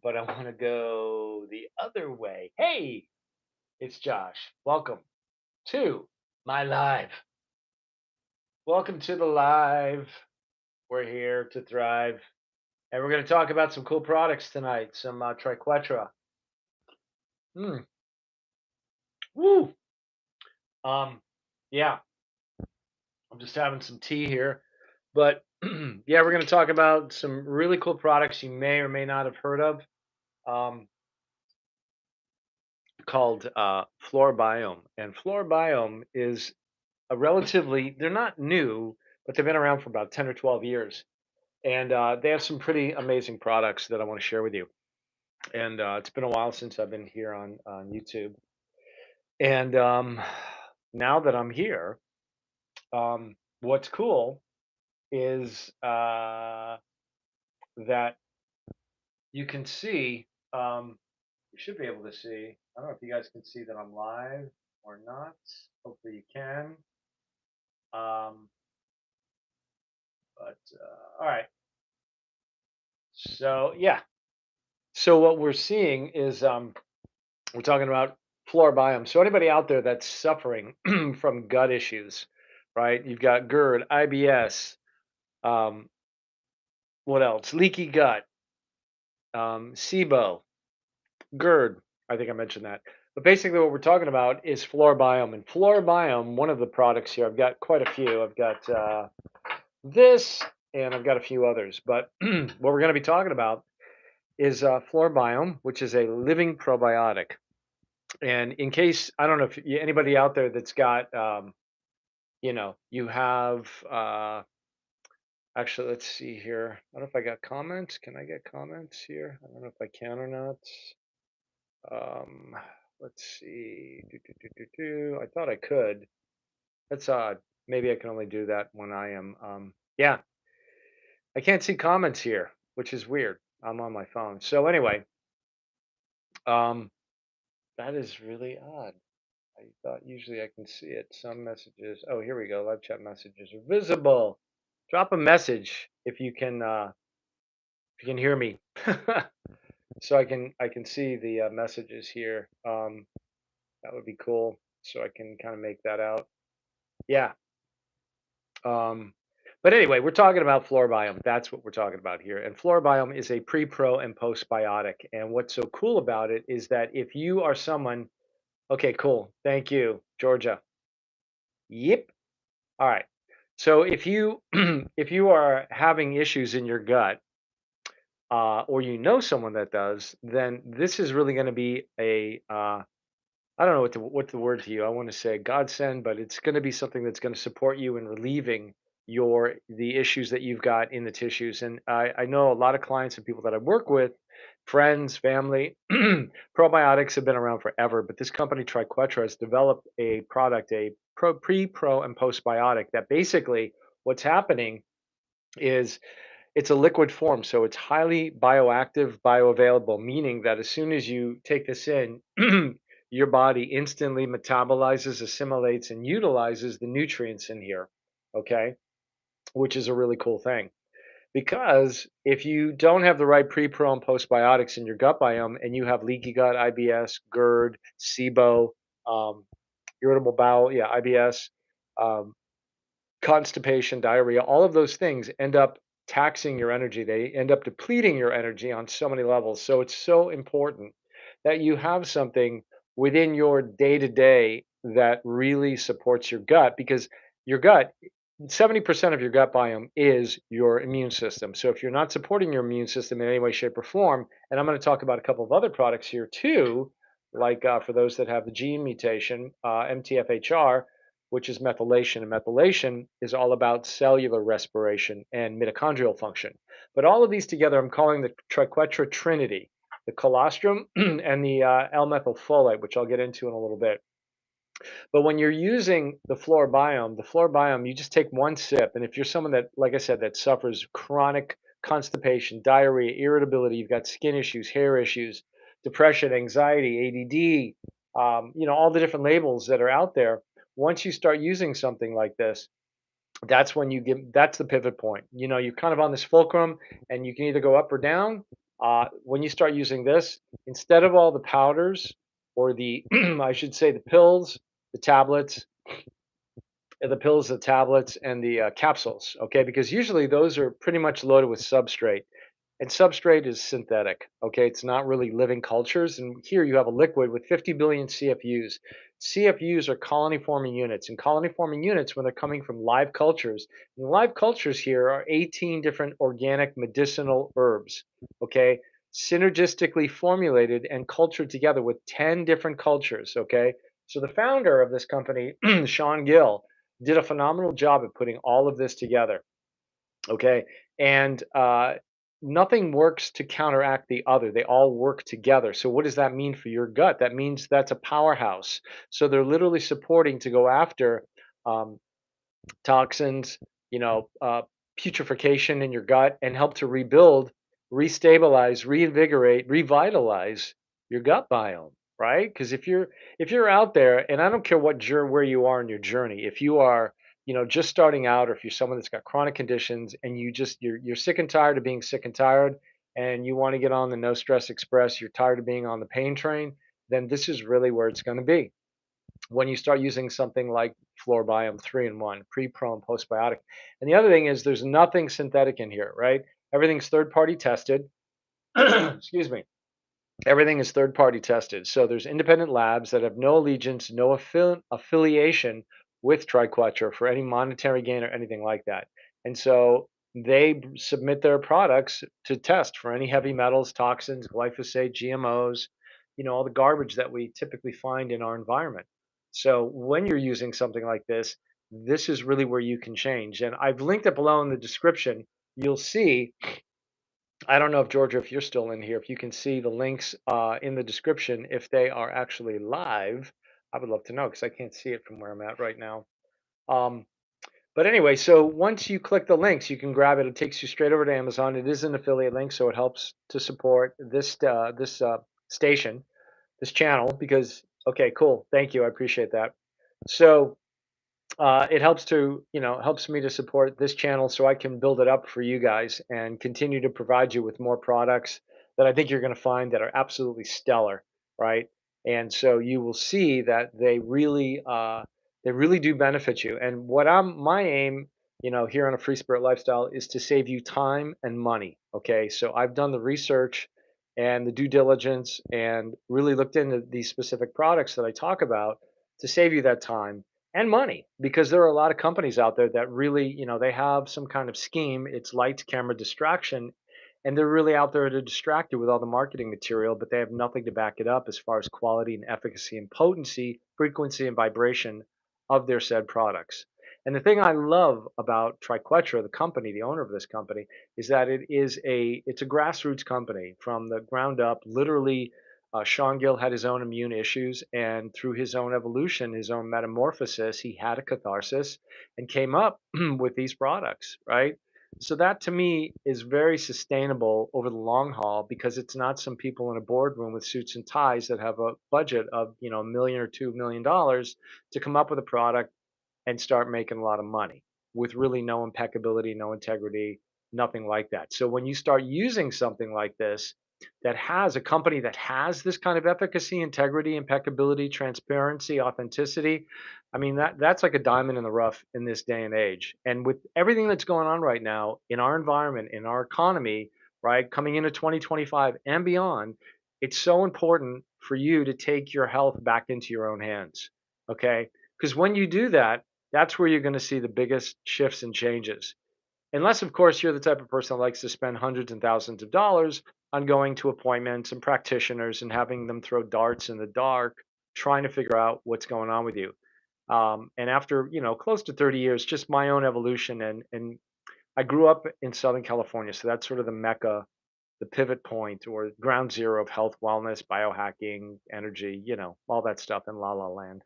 but I want to go the other way. Hey, it's Josh. Welcome to my live. Welcome to the live. We're here to thrive, and we're going to talk about some cool products tonight. Some Triquetra. Mm, woo. Um, yeah, I'm just having some tea here, but yeah, we're going to talk about some really cool products you may or may not have heard of. Um, called Flora Biome, and Flora Biome is a relatively they're not new, but they've been around for about 10 or 12 years. And they have some pretty amazing products that I want to share with you. And it's been a while since I've been here on YouTube. And now that I'm here, what's cool is that you can see, you should be able to see. I don't know if you guys can see that I'm live or not. Hopefully you can. Um, but all right. So yeah. So what we're seeing is we're talking about flora biome. So anybody out there that's suffering from gut issues, right? You've got GERD, IBS, um, what else? Leaky gut, SIBO, GERD. I think I mentioned that. But basically, what we're talking about is flora biome. And flora biome, one of the products here, I've got quite a few. I've got this, and I've got a few others. But what we're going to be talking about is flora biome, which is a living probiotic. And in case I don't know if anybody out there that's got, you have. Actually, let's see here. I don't know if I got comments. Can I get comments here? I don't know if I can or not. Um, let's see. I thought I could. That's odd. Maybe I can only do that when I am. Yeah, I can't see comments here, which is weird. I'm on my phone. So anyway, um, that is really odd. I thought usually I can see it. Some messages. Oh, here we go. Live chat messages are visible. Drop a message if you can hear me, so I can see the messages here. That would be cool. So I can kind of make that out. Yeah. Um, but anyway, we're talking about flora biome. That's what we're talking about here. And flora biome is a pre, pro, and postbiotic. And what's so cool about it is that if you are someone, okay, cool. Thank you, Georgia. Yep. All right. So if you if you are having issues in your gut, or you know someone that does, then this is really going to be a I don't know what the word to you. I want to say godsend, but it's going to be something that's going to support you in relieving the issues that you've got in the tissues. And I know a lot of clients and people that I work with, friends, family, probiotics have been around forever, but this company Triquetra has developed a product, a pre, pro, and postbiotic that basically what's happening is it's a liquid form, so it's highly bioactive, bioavailable, meaning that as soon as you take this in, your body instantly metabolizes, assimilates, and utilizes the nutrients in here. Okay, which is a really cool thing. Because if you don't have the right pre, pro, and postbiotics in your gut biome, and you have leaky gut, IBS, GERD, SIBO, um, irritable bowel, yeah, IBS, um, constipation, diarrhea, all of those things end up taxing your energy. They end up depleting your energy on so many levels. So it's so important that you have something within your day to day that really supports your gut because your gut, 70% of your gut biome is your immune system. So if you're not supporting your immune system in any way, shape, or form, and I'm going to talk about a couple of other products here too, like for those that have the gene mutation, MTHFR, which is methylation. And methylation is all about cellular respiration and mitochondrial function. But all of these together, I'm calling the Triquetra Trinity, the colostrum and the L-Methylfolate, which I'll get into in a little bit. But when you're using the flora biome, you just take one sip. And if you're someone that, like I said, that suffers chronic constipation, diarrhea, irritability, you've got skin issues, hair issues, depression, anxiety, ADD, all the different labels that are out there. Once you start using something like this, that's when that's the pivot point. You're kind of on this fulcrum and you can either go up or down. When you start using this, instead of all the powders or the, I should say, the pills, the tablets, the pills, the tablets, and the capsules, okay? Because usually those are pretty much loaded with substrate. And substrate is synthetic, okay? It's not really living cultures. And here you have a liquid with 50 billion CFUs. CFUs are colony forming units. And colony forming units, when they're coming from live cultures, and live cultures here are 18 different organic medicinal herbs, okay? Synergistically formulated and cultured together with 10 different cultures, okay? So the founder of this company, Sean Gill, did a phenomenal job at putting all of this together. Okay. And nothing works to counteract the other. They all work together. So, what does that mean for your gut? That means that's a powerhouse. So, they're literally supporting to go after um, toxins, you know, putrefaction in your gut and help to rebuild, restabilize, reinvigorate, revitalize your gut biome, right? Because if you're out there, and I don't care where you are in your journey, if you are, just starting out, or if you're someone that's got chronic conditions and you're sick and tired of being sick and tired, and you want to get on the no stress express, you're tired of being on the pain train, then this is really where it's going to be when you start using something like Flora Biome 3-in-1, pre, pro, and postbiotic. And the other thing is there's nothing synthetic in here, right? Everything's third party tested. Excuse me. Everything is third party tested. So there's independent labs that have no allegiance, no affiliation with Triquetra for any monetary gain or anything like that. And so they submit their products to test for any heavy metals, toxins, glyphosate, GMOs, all the garbage that we typically find in our environment. So when you're using something like this is really where you can change. And I've linked it below in the description. You'll see, I don't know if Georgia, if you're still in here, if you can see the links in the description, if they are actually live. I would love to know because I can't see it from where I'm at right now. Um, but anyway, so once you click the links, you can grab it. It takes you straight over to Amazon. It is an affiliate link, so it helps to support this station, this channel. Because okay, cool, thank you, I appreciate that. So it helps me to support this channel so I can build it up for you guys and continue to provide you with more products that I think you're going to find that are absolutely stellar, right? And so you will see that they really do benefit you. And my aim, here on a Free Spirit Lifestyle is to save you time and money. Okay, so I've done the research and the due diligence and really looked into these specific products that I talk about to save you that time and money, because there are a lot of companies out there that really, they have some kind of scheme. It's lights, camera, distraction, and they're really out there to distract you with all the marketing material, but they have nothing to back it up as far as quality and efficacy and potency, frequency and vibration of their said products. And the thing I love about Triquetra, the company, the owner of this company, is that it's a grassroots company from the ground up. Literally, Sean Gill had his own immune issues, and through his own evolution, his own metamorphosis, he had a catharsis and came up with these products, right? So that to me is very sustainable over the long haul, because it's not some people in a boardroom with suits and ties that have a budget of $1 million or $2 million to come up with a product and start making a lot of money with really no impeccability, no integrity, nothing like that. So when you start using something like this, that has a company that has this kind of efficacy, integrity, impeccability, transparency, authenticity, I mean that's like a diamond in the rough in this day and age. And with everything that's going on right now in our environment, in our economy, right, coming into 2025 and beyond, it's so important for you to take your health back into your own hands. Okay? Because when you do that, that's where you're going to see the biggest shifts and changes. Unless, of course, you're the type of person that likes to spend hundreds and thousands of dollars on going to appointments and practitioners and having them throw darts in the dark, trying to figure out what's going on with you. And after, close to 30 years, just my own evolution, and I grew up in Southern California, so that's sort of the mecca, the pivot point or ground zero of health, wellness, biohacking, energy, all that stuff in La La Land.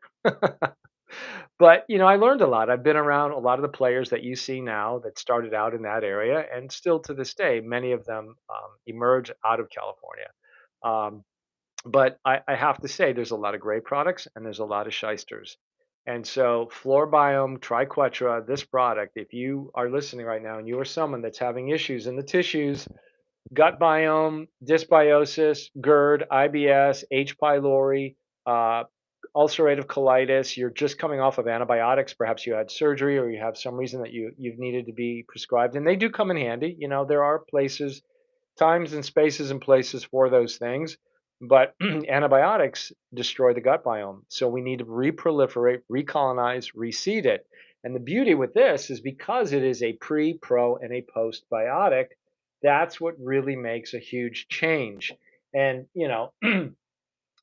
But, I learned a lot. I've been around a lot of the players that you see now that started out in that area, and still to this day, many of them emerge out of California. Um, but I have to say, there's a lot of great products and there's a lot of shysters. And so, Biome Triquetra, this product, if you are listening right now and you are someone that's having issues in the tissues, gut biome, dysbiosis, GERD, IBS, H. pylori, uh, ulcerative colitis. You're just coming off of antibiotics. Perhaps you had surgery or you have some reason that you've needed to be prescribed, and they do come in handy. You know, there are places, times and spaces and places for those things. But antibiotics destroy the gut biome. So we need to reproliferate, recolonize, reseed it. And the beauty with this is because it is a pre, pro, and a postbiotic, that's what really makes a huge change. And,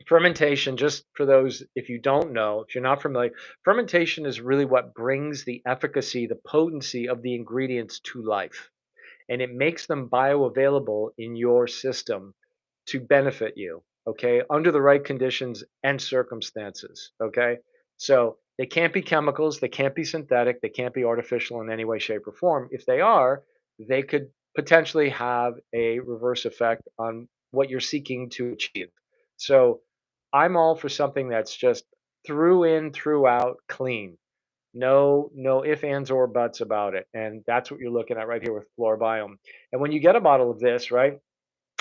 fermentation, just for those, if you don't know, if you're not familiar, fermentation is really what brings the efficacy, the potency of the ingredients to life, and it makes them bioavailable in your system to benefit you, okay, under the right conditions and circumstances, okay? So they can't be chemicals, they can't be synthetic, they can't be artificial in any way, shape, or form. If they are, they could potentially have a reverse effect on what you're seeking to achieve. So I'm all for something that's just through in, throughout, clean. No ifs, ands, or buts about it. And that's what you're looking at right here with Flora Biome. And when you get a bottle of this, right?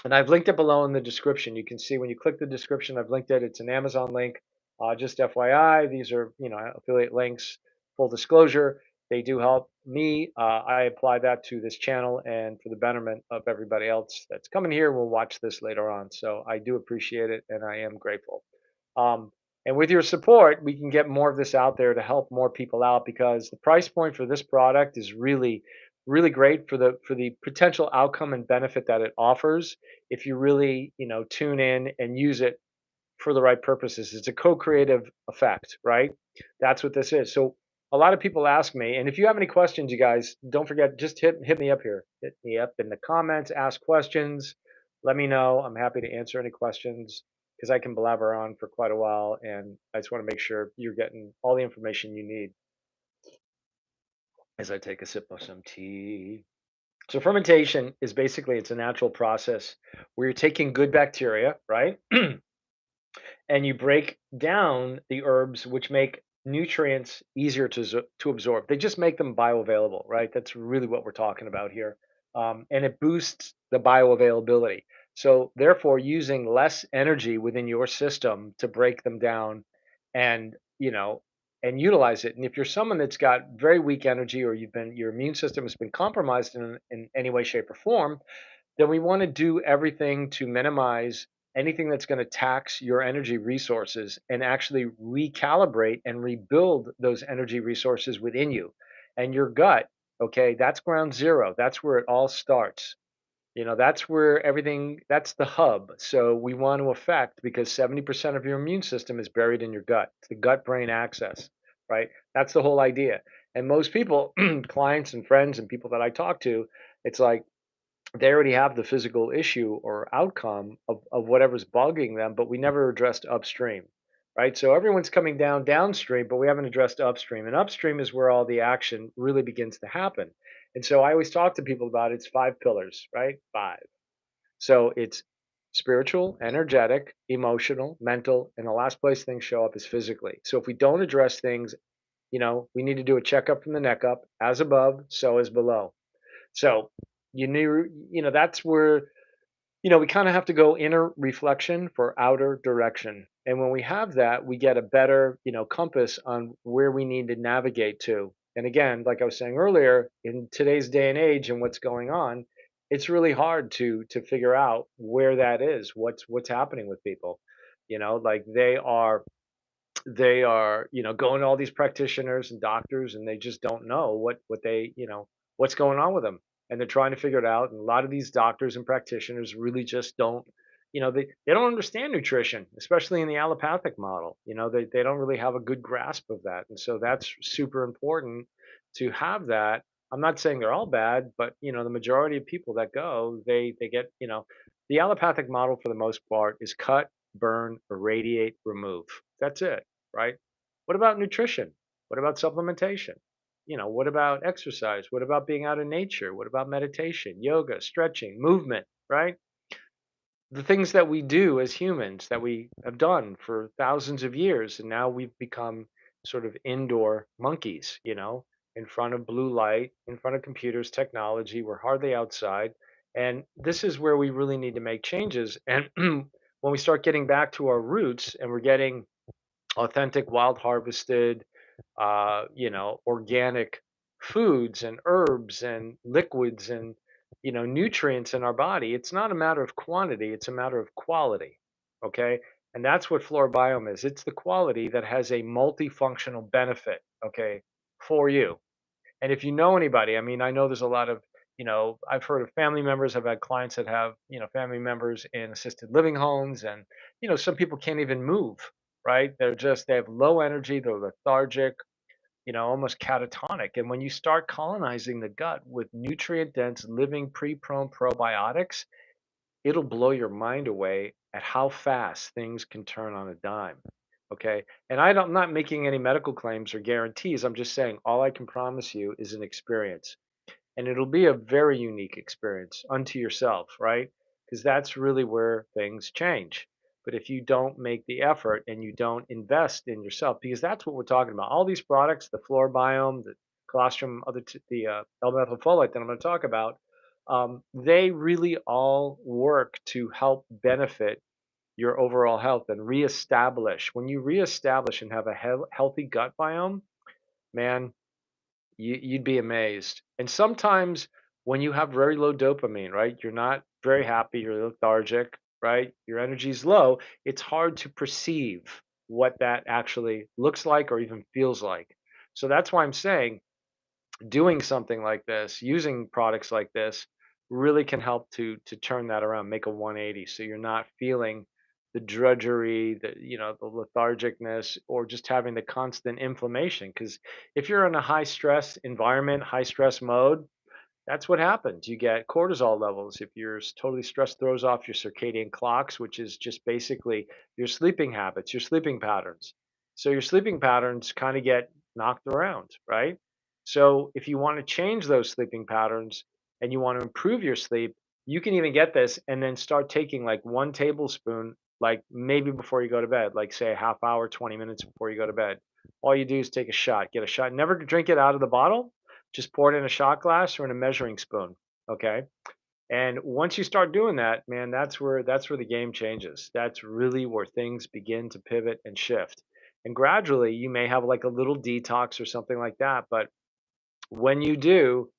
And I've linked it below in the description. You can see when you click the description, I've linked it. It's an Amazon link. Just FYI, these are affiliate links. Full disclosure, they do help me. I apply that to this channel and for the betterment of everybody else that's coming here. Will watch this later on. So I do appreciate it, and I am grateful. Um, and with your support, we can get more of this out there to help more people out because the price point for this product is really great for the potential outcome and benefit that it offers if you really, tune in and use it for the right purposes. It's a co-creative effect, right? That's what this is. So a lot of people ask me, and if you have any questions, you guys, don't forget, just hit me up here. Hit me up in the comments, ask questions, let me know. I'm happy to answer any questions because I can blabber on for quite a while, and I just want to make sure you're getting all the information you need as I take a sip of some tea. So fermentation is basically it's a natural process where you're taking good bacteria, right? And you break down the herbs which make nutrients easier to absorb. They just make them bioavailable, right? That's really what we're talking about here. And it boosts the bioavailability. So therefore, using less energy within your system to break them down and, and utilize it. And if you're someone that's got very weak energy or your immune system has been compromised in any way, shape, or form, then we want to do everything to minimize anything that's going to tax your energy resources and actually recalibrate and rebuild those energy resources within you. And your gut, okay, that's ground zero. That's where it all starts. That's where everything, that's the hub. So we want to affect because 70% of your immune system is buried in your gut. It's the gut brain axis, right? That's the whole idea. And most people, clients and friends and people that I talk to, it's like, they already have the physical issue or outcome of whatever's bugging them, but we never addressed upstream, right? So everyone's coming downstream, but we haven't addressed upstream. And upstream is where all the action really begins to happen. And so I always talk to people about it's five pillars, right? Five. So it's spiritual, energetic, emotional, mental, and the last place things show up is physically. So if we don't address things, we need to do a checkup from the neck up, as above, so as below. So that's where, we kind of have to go inner reflection for outer direction. And when we have that, we get a better, compass on where we need to navigate to. And again, like I was saying earlier, in today's day and age and what's going on, it's really hard to figure out where that is, what's happening with people. Like they are going to all these practitioners and doctors and they just don't know what they what's going on with them, and they're trying to figure it out, and a lot of these doctors and practitioners really just don't, they don't understand nutrition, especially in the allopathic model. They don't really have a good grasp of that, and so that's super important to have that. I'm not saying they're all bad, but the majority of people that go, they get, the allopathic model for the most part is cut, burn, irradiate, remove. That's it, right? What about nutrition? What about supplementation? What about exercise? What about being out in nature? What about meditation, yoga, stretching, movement, right? The things that we do as humans that we have done for thousands of years. And now we've become sort of indoor monkeys, in front of blue light, in front of computers, technology. We're hardly outside. And this is where we really need to make changes. And when we start getting back to our roots and we're getting authentic wild harvested organic foods and herbs and liquids and nutrients in our body, it's not a matter of quantity, it's a matter of quality. Okay, and that's what Flora Biome is. It's the quality that has a multifunctional benefit, okay, for you. And if you know anybody, I mean, I know there's a lot of, I've heard of family members, I've had clients that have, family members in assisted living homes, and, some people can't even move, right? They have low energy, they're lethargic, almost catatonic. And when you start colonizing the gut with nutrient dense living pre-prone probiotics, it'll blow your mind away at how fast things can turn on a dime. Okay. And I'm not making any medical claims or guarantees. I'm just saying all I can promise you is an experience. And it'll be a very unique experience unto yourself, right? Because that's really where things change. But if you don't make the effort and you don't invest in yourself, because that's what we're talking about. All these products, the Flora Biome, the Colostrum, the L-Methylfolate that I'm going to talk about, they really all work to help benefit your overall health and reestablish. When you reestablish and have a healthy gut biome, man, you'd be amazed. And sometimes when you have very low dopamine, right? You're not very happy, you're lethargic, right? Your energy's low. It's hard to perceive what that actually looks like or even feels like. So that's why I'm saying doing something like this, using products like this, really can help to turn that around, make a 180. So you're not feeling the drudgery, the lethargicness, or just having the constant inflammation. Because if you're in a high stress environment, high stress mode, that's what happens. You get cortisol levels. If you're totally stressed, throws off your circadian clocks, which is just basically your sleeping habits, your sleeping patterns. So your sleeping patterns kind of get knocked around, right? So if you want to change those sleeping patterns and you want to improve your sleep, you can even get this and then start taking like 1 tablespoon, like maybe before you go to bed, like say a half hour, 20 minutes before you go to bed. All you do is take a shot, get a shot. Never drink it out of the bottle, just pour it in a shot glass or in a measuring spoon, okay? And once you start doing that, man, that's where the game changes. That's really where things begin to pivot and shift. And gradually, you may have like a little detox or something like that, but when you do,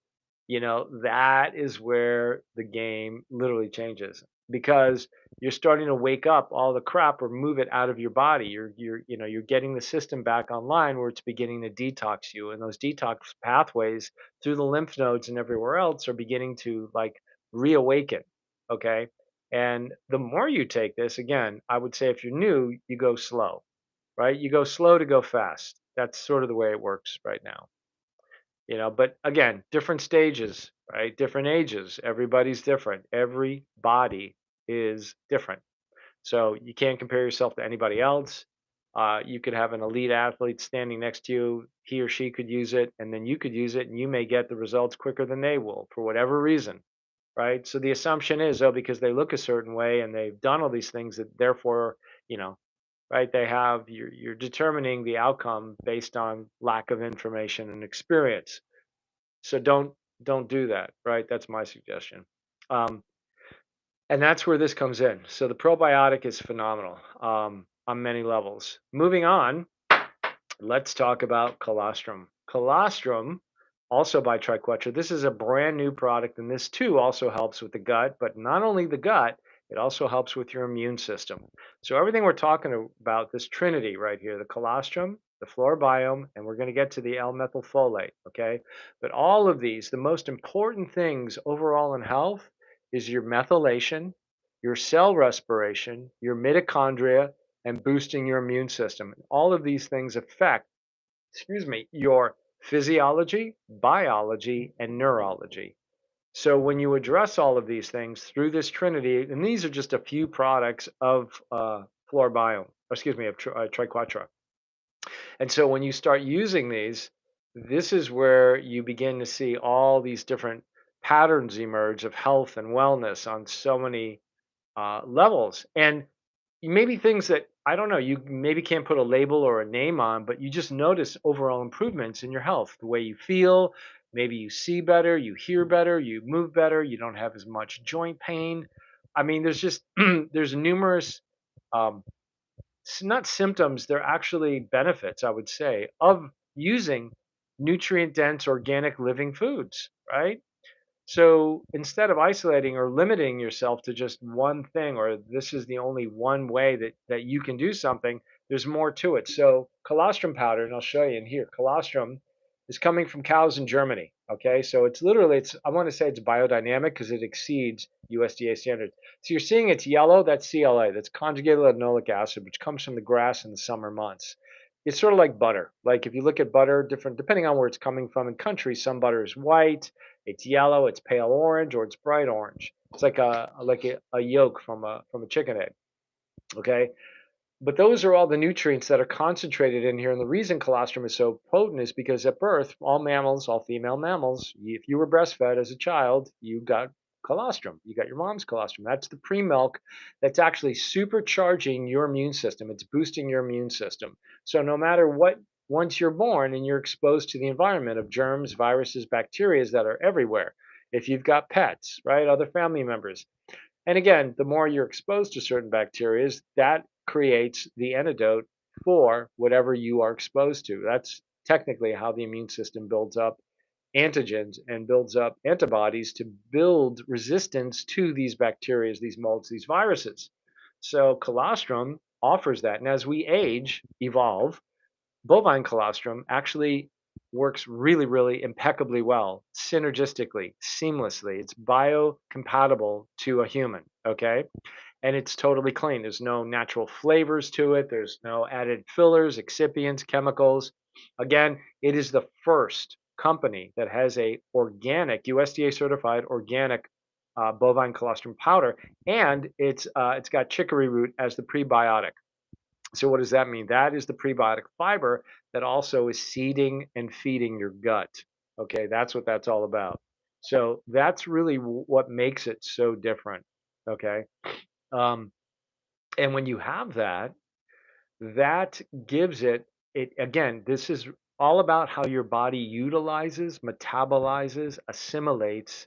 that is where the game literally changes because you're starting to wake up all the crap or move it out of your body. You're getting the system back online where it's beginning to detox you, and those detox pathways through the lymph nodes and everywhere else are beginning to like reawaken. Okay. And the more you take this, again, I would say if you're new, you go slow, right? You go slow to go fast. That's sort of the way it works right now. But again, different stages, right? Different ages. Everybody's different. Every body is different. So you can't compare yourself to anybody else. You could have an elite athlete standing next to you. He or she could use it, and then you could use it, and you may get the results quicker than they will for whatever reason, right? So the assumption is, oh, because they look a certain way and they've done all these things, that therefore, you know, right? You're determining the outcome based on lack of information and experience. So don't do that, right? That's my suggestion. Um, and that's where this comes in. So the probiotic is phenomenal on many levels. Moving on, let's talk about colostrum. Colostrum, also by Triquetra. This is a brand new product, and this too also helps with the gut, but not only the gut, it also helps with your immune system. So everything we're talking about, this trinity right here, the colostrum, the flora biome, and we're going to get to the L-methylfolate, okay? But all of these, the most important things overall in health is your methylation, your cell respiration, your mitochondria, and boosting your immune system. All of these things affect, your physiology, biology, and neurology. So when you address all of these things through this trinity, and these are just a few products of Flora Biome, of Triquetra. And so when you start using these, this is where you begin to see all these different patterns emerge of health and wellness on so many levels. And maybe things that I don't know, you maybe can't put a label or a name on, but you just notice overall improvements in your health, the way you feel, Maybe you see better, you hear better, you move better, you don't have as much joint pain. I mean, there's just there's numerous um, not symptoms, they're actually benefits, I would say, of using nutrient dense organic living foods, right? So instead of isolating or limiting yourself to just one thing, or this is the only one way that you can do something, there's more to it. So colostrum powder, and I'll show you in here, colostrum is coming from cows in Germany. Okay, so it's literally, it's, I want to say it's biodynamic because it exceeds USDA standards. So you're seeing it's yellow, that's CLA, that's conjugated linoleic acid, which comes from the grass in the summer months. It's sort of like butter. Like if you look at butter, different depending on where it's coming from in countries, some butter is white, it's yellow, it's pale orange, or it's bright orange. It's like a yolk from a chicken egg. Okay, but those are all the nutrients that are concentrated in here. And the reason colostrum is so potent is because at birth, all mammals, all female mammals, if you were breastfed as a child, you got colostrum. You got your mom's colostrum. That's the pre-milk that's actually supercharging your immune system. It's boosting your immune system. So no matter what, once you're born and you're exposed to the environment of germs, viruses, bacteria that are everywhere, if you've got pets, right, other family members, and again, the more you're exposed to certain bacteria, that creates the antidote for whatever you are exposed to. That's technically how the immune system builds up antigens and builds up antibodies to build resistance to these bacteria, these molds, these viruses. So colostrum offers that. And as we age, evolve, bovine colostrum actually works really, really impeccably well, synergistically, seamlessly. It's biocompatible to a human, okay? And it's totally clean. There's no natural flavors to it. There's no added fillers, excipients, chemicals. Again, it is the first company that has a organic, USDA certified organic bovine colostrum powder, and it's got chicory root as the prebiotic. So what does that mean? That is the prebiotic fiber that also is seeding and feeding your gut. Okay, that's what that's all about. So that's really what makes it so different. Okay, um, and when you have that, that gives it again, this is all about how your body utilizes, metabolizes, assimilates,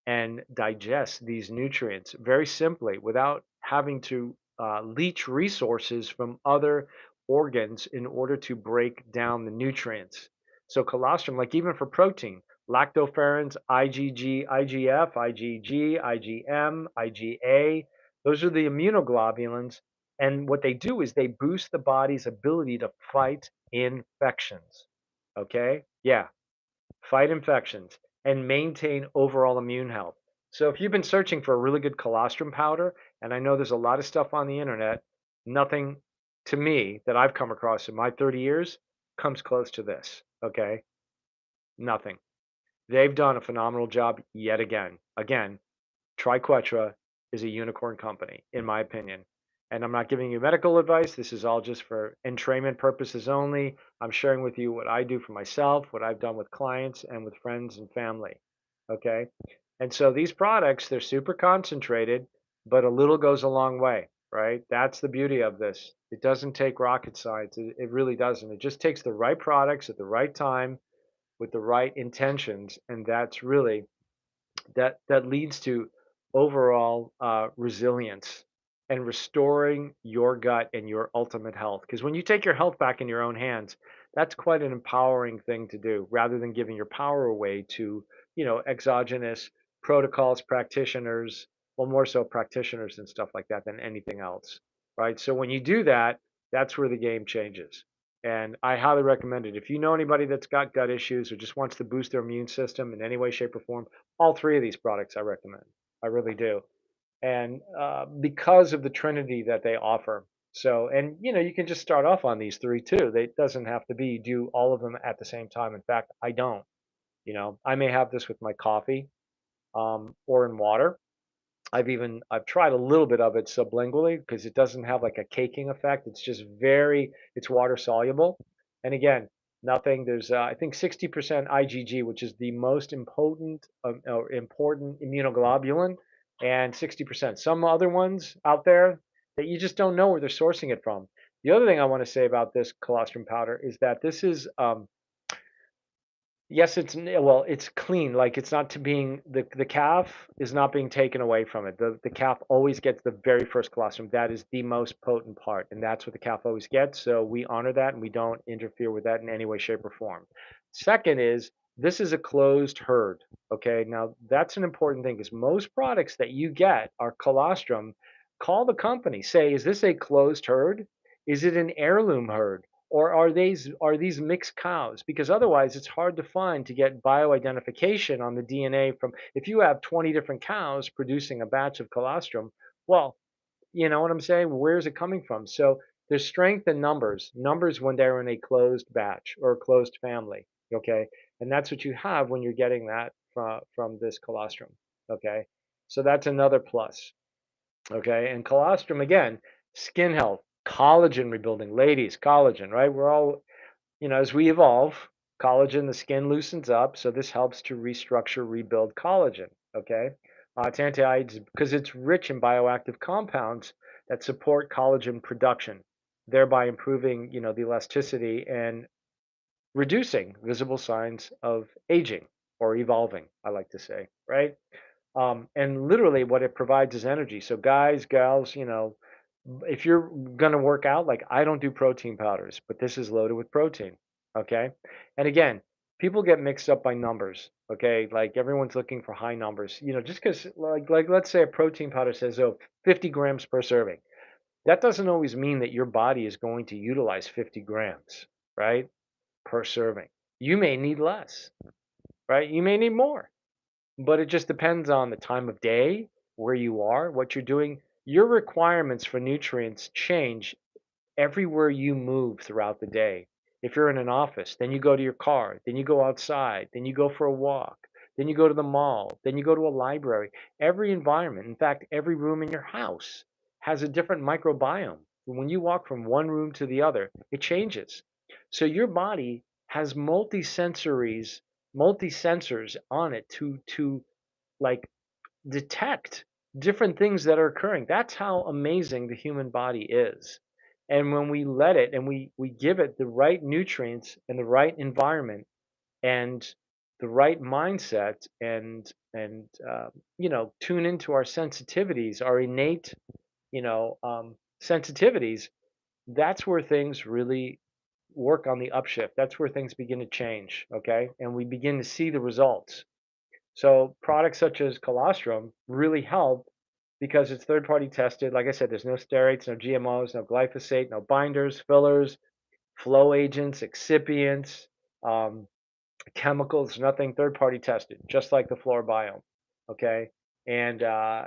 and digests these nutrients very simply without having to leach resources from other organs in order to break down the nutrients. So colostrum, like even for protein, lactoferrins, IgG, IGF, IgG, IgM, IgA, those are the immunoglobulins, and what they do is they boost the body's ability to fight infections. Okay? Yeah, fight infections and maintain overall immune health. So if you've been searching for a really good colostrum powder, and I know there's a lot of stuff on the internet, nothing to me that I've come across in my 30 years comes close to this. Okay? Nothing. They've done a phenomenal job yet again. Again, TriQuetra is a unicorn company, in my opinion. And I'm not giving you medical advice. This is all just for entrainment purposes only. I'm sharing with you what I do for myself, what I've done with clients and with friends and family. Okay. And so these products, they're super concentrated, but a little goes a long way, right? That's the beauty of this. It doesn't take rocket science. It really doesn't. It just takes the right products at the right time with the right intentions. And that's really that leads to overall resilience and restoring your gut and your ultimate health. Because when you take your health back in your own hands, that's quite an empowering thing to do, rather than giving your power away to exogenous protocols, practitioners, well, more so practitioners and stuff like that than anything else, right? So when you do that, that's where the game changes. And I highly recommend it. If you know anybody that's got gut issues or just wants to boost their immune system in any way, shape, or form, all three of these products I recommend. I really do. And because of the trinity that they offer. So, and you can just start off on these three too. It doesn't have to be do all of them at the same time. In fact, I don't. I may have this with my coffee or in water. I've tried a little bit of it sublingually because it doesn't have like a caking effect. It's just it's water soluble. And again, nothing. There's I think 60% IgG, which is the most important immunoglobulin, and 60%. Some other ones out there that you just don't know where they're sourcing it from. The other thing I want to say about this colostrum powder is that this is Yes, well, it's clean. Like it's not to being the calf is not being taken away from it. The calf always gets the very first colostrum. That is the most potent part, and that's what the calf always gets. So we honor that, and we don't interfere with that in any way, shape, or form. Second is this is a closed herd. Okay, now that's an important thing because most products that you get are colostrum. Call the company. Say, is this a closed herd? Is it an heirloom herd? Or are these mixed cows? Because otherwise, it's hard to find to get bioidentification on the DNA from if you have 20 different cows producing a batch of colostrum. Well, you know what I'm saying? Where is it coming from? So there's strength in numbers. Numbers when they're in a closed batch or a closed family. Okay, and that's what you have when you're getting that from this colostrum. Okay, so that's another plus. Okay, and colostrum again, skin health, collagen rebuilding. Ladies, collagen, right? We're all, as we evolve, collagen, the skin loosens up, so this helps to restructure, rebuild collagen. Okay, it's anti-AIDS because it's rich in bioactive compounds that support collagen production, thereby improving, the elasticity and reducing visible signs of aging or evolving. I like to say, right? And literally, what it provides is energy. So, guys, gals, if you're going to work out, like I don't do protein powders, but this is loaded with protein. Okay. And again, people get mixed up by numbers. Okay. Like everyone's looking for high numbers, just because, like, let's say a protein powder says, oh, 50 grams per serving. That doesn't always mean that your body is going to utilize 50 grams, right, per serving. You may need less, right? You may need more. But it just depends on the time of day, where you are, what you're doing. Your requirements for nutrients change everywhere you move throughout the day. If you're in an office, then you go to your car, then you go outside, then you go for a walk, then you go to the mall, then you go to a library. Every environment, in fact, every room in your house has a different microbiome. When you walk from one room to the other, it changes. So your body has multi-sensors on it to like detect different things that are occurring. That's how amazing the human body is. And when we let it and we give it the right nutrients and the right environment and the right mindset and tune into our sensitivities, our innate sensitivities, that's where things really work on the upshift. That's where things begin to change. Okay, and we begin to see the results. So products such as colostrum really help because it's third party tested. Like I said, there's no steroids, no GMOs, no glyphosate, no binders, fillers, flow agents, excipients, um, chemicals, nothing third party tested, just like the Flora Biome. Okay. And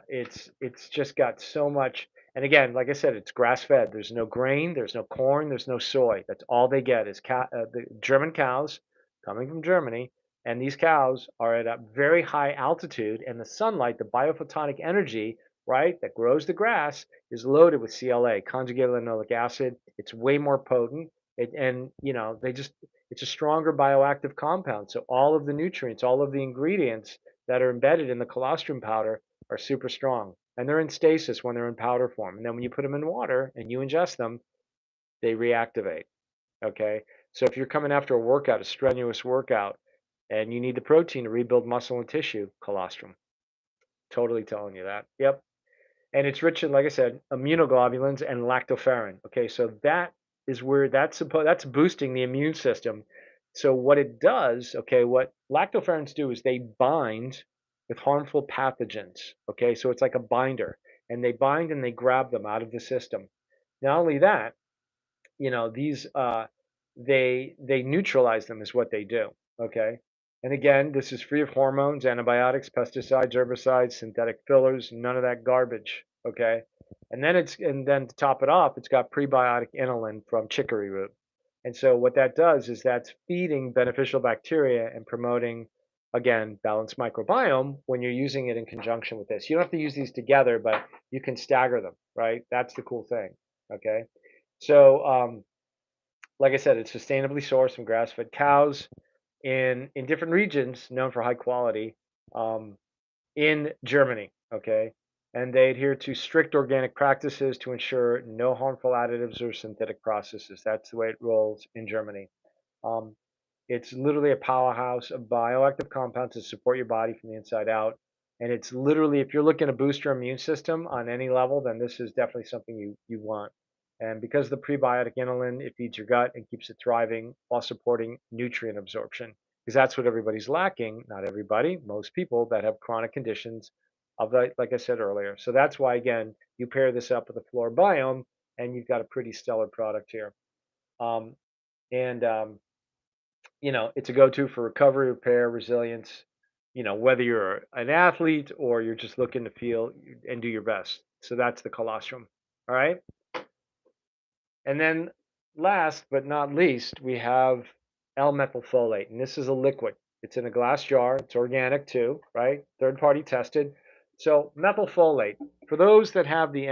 it's just got so much. And again, like I said, it's grass fed. There's no grain, there's no corn, there's no soy. That's all they get is the German cows coming from Germany. And these cows are at a very high altitude, and the sunlight, the biophotonic energy, right, that grows the grass is loaded with CLA, conjugated linoleic acid. It's way more potent. And it's a stronger bioactive compound. So all of the nutrients, all of the ingredients that are embedded in the colostrum powder are super strong. And they're in stasis when they're in powder form. And then when you put them in water and you ingest them, they reactivate. Okay. So if you're coming after a workout, a strenuous workout, and you need the protein to rebuild muscle and tissue, colostrum. Totally telling you that. Yep. And it's rich in, like I said, immunoglobulins and lactoferrin. Okay, so that is where that's boosting the immune system. So what it does, okay, what lactoferrins do is they bind with harmful pathogens. Okay, so it's like a binder, and they bind and they grab them out of the system. Not only that, these they neutralize them is what they do. Okay. And again, this is free of hormones, antibiotics, pesticides, herbicides, synthetic fillers, none of that garbage. Okay. And then to top it off, it's got prebiotic inulin from chicory root. And so what that does is that's feeding beneficial bacteria and promoting, again, balanced microbiome when you're using it in conjunction with this. You don't have to use these together, but you can stagger them, right? That's the cool thing. Okay. So, like I said, it's sustainably sourced from grass-fed cows in different regions known for high quality um, in Germany. Okay, and they adhere to strict organic practices to ensure no harmful additives or synthetic processes. That's the way it rolls in Germany. Um, It's literally a powerhouse of bioactive compounds to support your body from the inside out. And it's literally, if you're looking to boost your immune system on any level, then this is definitely something you want. And because the prebiotic inulin, it feeds your gut and keeps it thriving while supporting nutrient absorption. Because that's what everybody's lacking. Not everybody, most people that have chronic conditions of like I said earlier. So that's why, again, you pair this up with the Flora Biome and you've got a pretty stellar product here. Um, and it's a go-to for recovery, repair, resilience. Whether you're an athlete or you're just looking to feel and do your best. So that's the colostrum. All right. And then last but not least, we have L-methylfolate, and this is a liquid. It's in a glass jar. It's organic too, right? Third-party tested. So methylfolate, for those that have the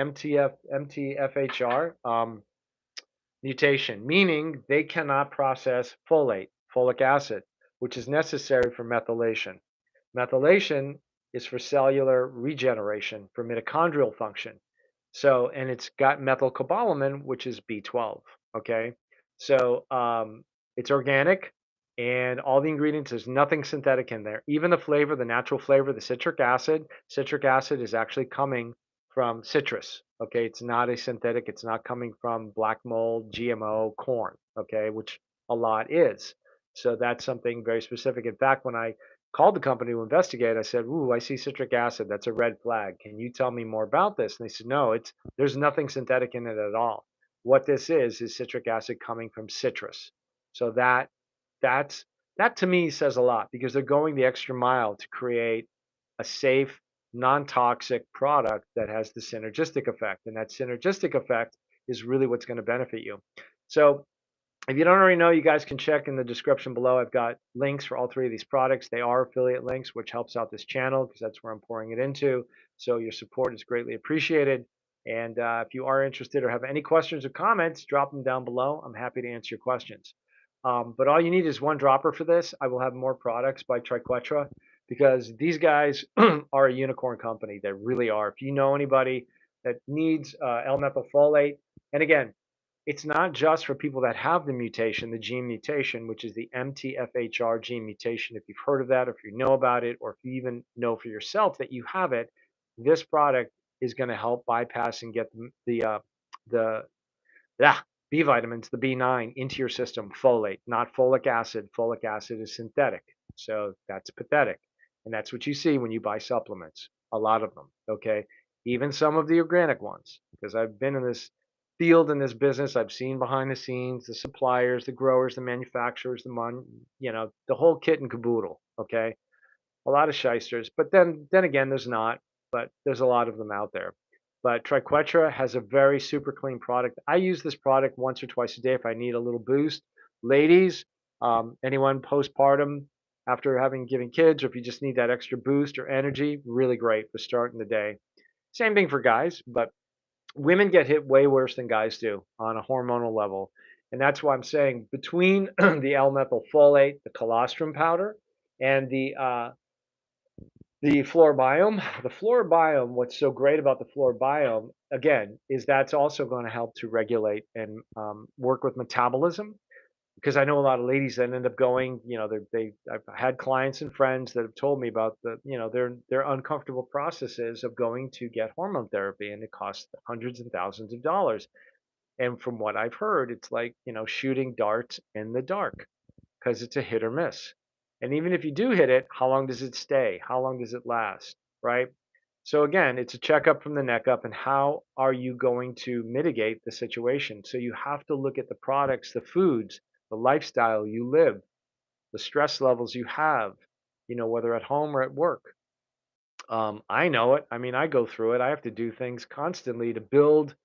MTHFR, mutation, meaning they cannot process folate, folic acid, which is necessary for methylation. Methylation is for cellular regeneration, for mitochondrial function. So, and it's got methylcobalamin, which is B12. Okay. So, it's organic and all the ingredients, there's nothing synthetic in there. Even the flavor, the natural flavor, the citric acid is actually coming from citrus. Okay. It's not a synthetic. It's not coming from black mold, GMO, corn. Okay. Which a lot is. So that's something very specific. In fact, when I called the company to investigate, I said, "Ooh, I see citric acid. That's a red flag. Can you tell me more about this?" And they said, "No, there's nothing synthetic in it at all. What this is citric acid coming from citrus." So that's that to me says a lot because they're going the extra mile to create a safe, non-toxic product that has the synergistic effect, and that synergistic effect is really what's going to benefit you. So if you don't already know, you guys can check in the description below. I've got links for all three of these products. They are affiliate links, which helps out this channel because that's where I'm pouring it into. So your support is greatly appreciated. And if you are interested or have any questions or comments, drop them down below. I'm happy to answer your questions. But all you need is one dropper for this. I will have more products by Triquetra because these guys are a unicorn company. They really are. If you know anybody that needs L-methylfolate, and again, it's not just for people that have the mutation, the gene mutation, which is the MTHFR gene mutation. If you've heard of that, or if you know about it, or if you even know for yourself that you have it, this product is going to help bypass and get the yeah, B vitamins, the B9 into your system, folate, not folic acid. Folic acid is synthetic. So that's pathetic. And that's what you see when you buy supplements, a lot of them, okay? Even some of the organic ones, because I've been in this field, in this business, I've seen behind the scenes, the suppliers, the growers, the manufacturers, the whole kit and caboodle, okay? A lot of shysters, but then again, there's not, but there's a lot of them out there. But Triquetra has a very super clean product. I use this product once or twice a day if I need a little boost. Ladies, anyone postpartum after having given kids, or if you just need that extra boost or energy, really great for starting the day. Same thing for guys, but women get hit way worse than guys do on a hormonal level. And that's why I'm saying between the L-methylfolate, the colostrum powder, and the Flora Biome, what's so great about the Flora Biome, again, is that's also going to help to regulate and work with metabolism. Because I know a lot of ladies that end up going, I've had clients and friends that have told me about their uncomfortable processes of going to get hormone therapy, and it costs hundreds and thousands of dollars. And from what I've heard, it's like, shooting darts in the dark because it's a hit or miss. And even if you do hit it, how long does it stay? How long does it last? Right? So again, it's a checkup from the neck up and how are you going to mitigate the situation? So you have to look at the products, the foods, the lifestyle you live, the stress levels you have, whether at home or at work. I know it. I mean, I go through it. I have to do things constantly to build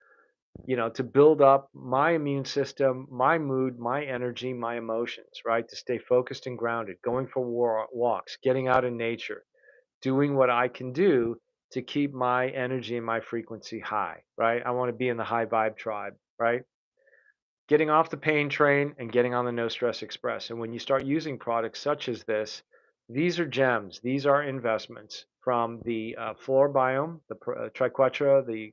up my immune system, my mood, my energy, my emotions, right? To stay focused and grounded, going for walks, getting out in nature, doing what I can do to keep my energy and my frequency high, right? I want to be in the high vibe tribe, right? Getting off the pain train and getting on the no stress express. And when you start using products such as this, these are gems. These are investments from the Flora Biome, the Triquetra, the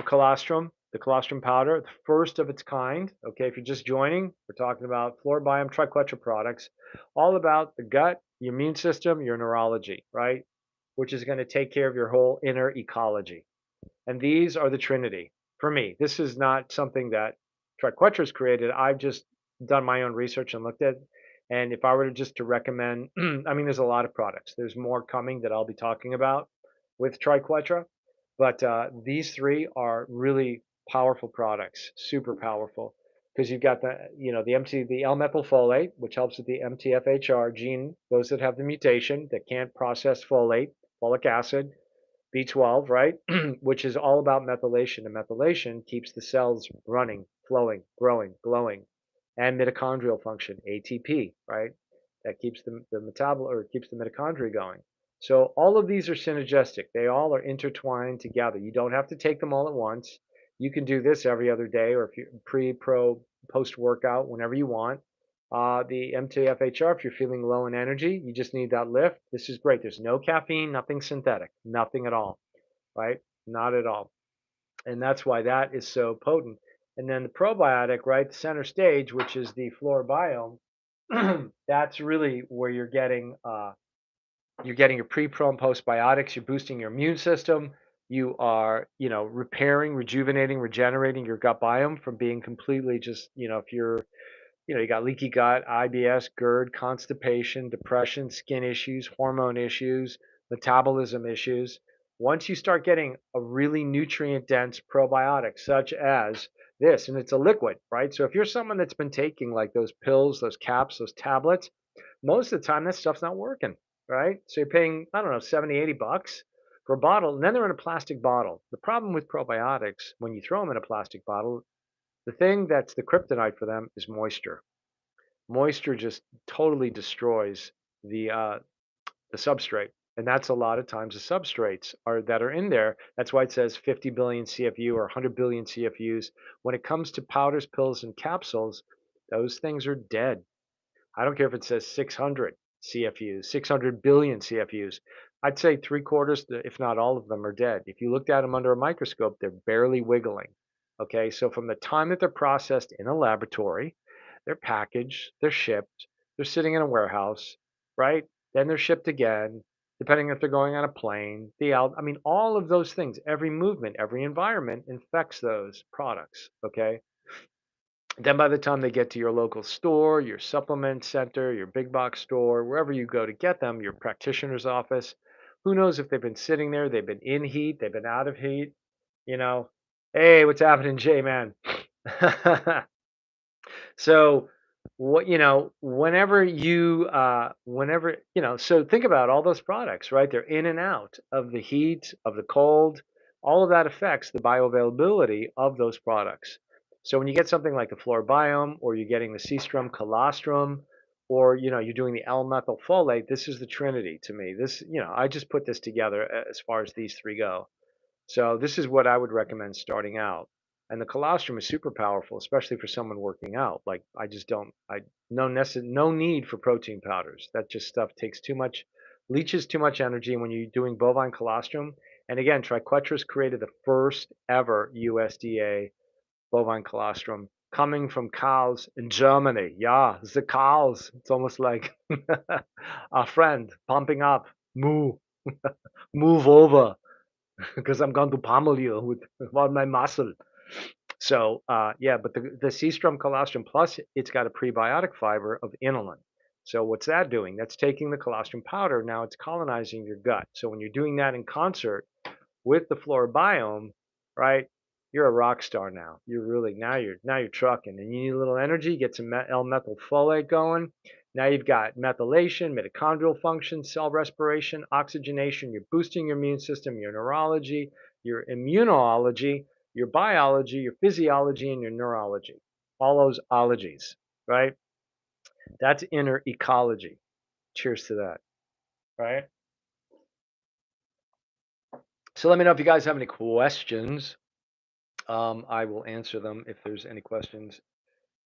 colostrum, the colostrum powder, the first of its kind. Okay, if you're just joining, we're talking about Flora Biome Triquetra products, all about the gut, your immune system, your neurology, right? Which is going to take care of your whole inner ecology. And these are the Trinity for me. This is not something that TriQuetra's created. I've just done my own research and looked at. And if I were to just to recommend, I mean, there's a lot of products. There's more coming that I'll be talking about with TriQuetra, but these three are really powerful products, super powerful, because you've got the L-methylfolate, which helps with the MTHFR gene. Those that have the mutation that can't process folate, folic acid, B12, right? Which is all about methylation. And methylation keeps the cells running, flowing, growing, glowing. And mitochondrial function, ATP, right? That keeps the metabol or keeps the mitochondria going. So all of these are synergistic. They all are intertwined together. You don't have to take them all at once. You can do this every other day or if you pre, pro, post workout, whenever you want. The MTHFR, if you're feeling low in energy, you just need that lift. This is great. There's no caffeine, nothing synthetic, nothing at all, right? Not at all. And that's why that is so potent. And then the probiotic, right? The center stage, which is the Flora Biome, that's really where you're getting your pre, pro, and postbiotics. You're boosting your immune system. You are, repairing, rejuvenating, regenerating your gut biome from being completely just, if you're you got leaky gut, IBS, GERD, constipation, depression, skin issues, hormone issues, metabolism issues. Once you start getting a really nutrient dense probiotic, such as this, and it's a liquid, right? So if you're someone that's been taking like those pills, those caps, those tablets, most of the time that stuff's not working, right? So you're paying, I don't know, 70, 80 bucks for a bottle, and then they're in a plastic bottle. The problem with probiotics, when you throw them in a plastic bottle, the thing that's the kryptonite for them is moisture. Moisture just totally destroys the substrate, and that's a lot of times the substrates are that are in there. That's why it says 50 billion CFU or 100 billion CFUs. When it comes to powders, pills, and capsules, those things are dead. I don't care if it says 600 CFUs, 600 billion CFUs. I'd say three quarters, if not all of them, are dead. If you looked at them under a microscope, they're barely wiggling. Okay, so from the time that they're processed in a laboratory, they're packaged, they're shipped, they're sitting in a warehouse, right? Then they're shipped again, depending if they're going on a plane. I mean, all of those things, every movement, every environment infects those products. Okay, then by the time they get to your local store, your supplement center, your big box store, wherever you go to get them, your practitioner's office, who knows if they've been sitting there, they've been in heat, they've been out of heat, you know. Hey, what's happening, J man? So so think about all those products, right? They're in and out of the heat, of the cold. All of that affects the bioavailability of those products. So when you get something like the Flora Biome, or you're getting the C-STRUM, Colostrum, or you're doing the L-Methylfolate, this is the trinity to me. This, I just put this together as far as these three go. So this is what I would recommend starting out. And the colostrum is super powerful, especially for someone working out. Like I just don't, I no need for protein powders. That just stuff takes too much, leaches too much energy. And when you're doing bovine colostrum, and again, Triquetra's created the first ever USDA bovine colostrum coming from cows in Germany. Yeah, the cows. It's almost like our friend pumping up, moo, move over because I'm going to pummel you with all my muscle. So yeah, but the C-Strum colostrum plus it's got a prebiotic fiber of inulin. So what's that doing? That's taking the colostrum powder. Now it's colonizing your gut. So when you're doing that in concert with the flora biome, right? You're a rock star now. You're really now you're trucking, and you need a little energy. Get some L-methylfolate going. Now you've got methylation, mitochondrial function, cell respiration, oxygenation. You're boosting your immune system, your neurology, your immunology, your biology, your physiology, and your neurology. All those ologies, right? That's inner ecology. Cheers to that, right? So let me know if you guys have any questions. I will answer them if there's any questions.